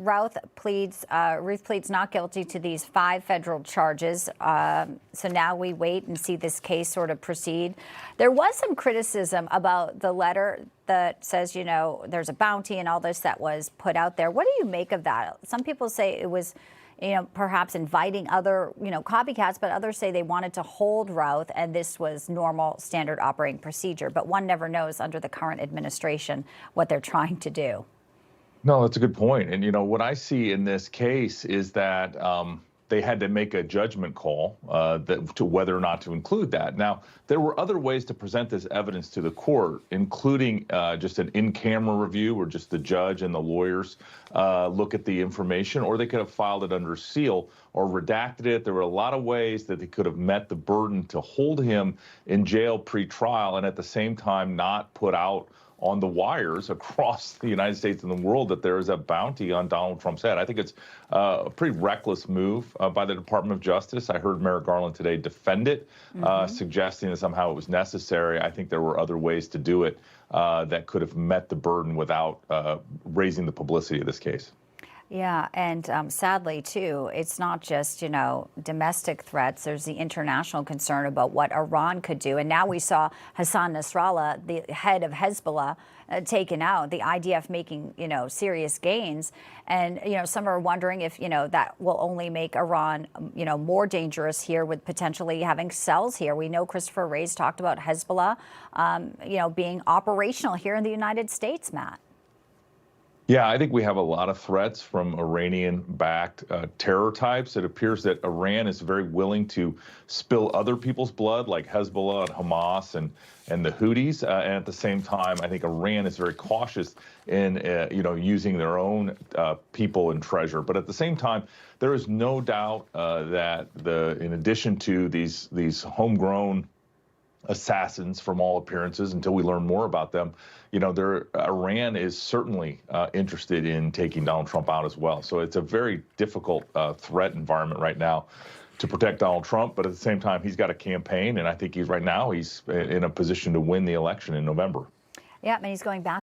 Routh pleads not guilty to these 5 federal charges. So now we wait and see this case sort of proceed. There was some criticism about the letter that says, you know, there's a bounty and all this that was put out there. What do you make of that? Some people say it was, you know, perhaps inviting other, you know, copycats, but others say they wanted to hold Routh and this was normal standard operating procedure. But one never knows under the current administration what they're trying to do. No, that's a good point. And, you know, what I see in this case is that they had to make a judgment call to whether or not to include that. Now, there were other ways to present this evidence to the court, including just an in-camera review where just the judge and the lawyers look at the information, or they could have filed it under seal or redacted it. There were a lot of ways that they could have met the burden to hold him in jail pre-trial and at the same time not put out on the wires across the United States and the world that there is a bounty on Donald Trump's head. I think it's a pretty reckless move by the Department of Justice. I heard Merrick Garland today defend it, suggesting that somehow it was necessary. I think there were other ways to do it that could have met the burden without raising the publicity of this case. Yeah, and sadly, too, it's not just, you know, domestic threats. There's the international concern about what Iran could do. And now we saw Hassan Nasrallah, the head of Hezbollah, taken out, the IDF making, you know, serious gains. And, you know, some are wondering if, you know, that will only make Iran, you know, more dangerous here with potentially having cells here. We know Christopher Wray's talked about Hezbollah, you know, being operational here in the United States, Matt. Yeah, I think we have a lot of threats from Iranian-backed terror types. It appears that Iran is very willing to spill other people's blood, like Hezbollah and Hamas and the Houthis. And at the same time, I think Iran is very cautious in you know, using their own people and treasure. But at the same time, there is no doubt that in addition to these homegrown assassins, from all appearances, until we learn more about them, you know, Iran is certainly interested in taking Donald Trump out as well. So it's a very difficult threat environment right now to protect Donald Trump. But at the same time, he's got a campaign, and I think he's in a position to win the election in November. Yeah, and he's going back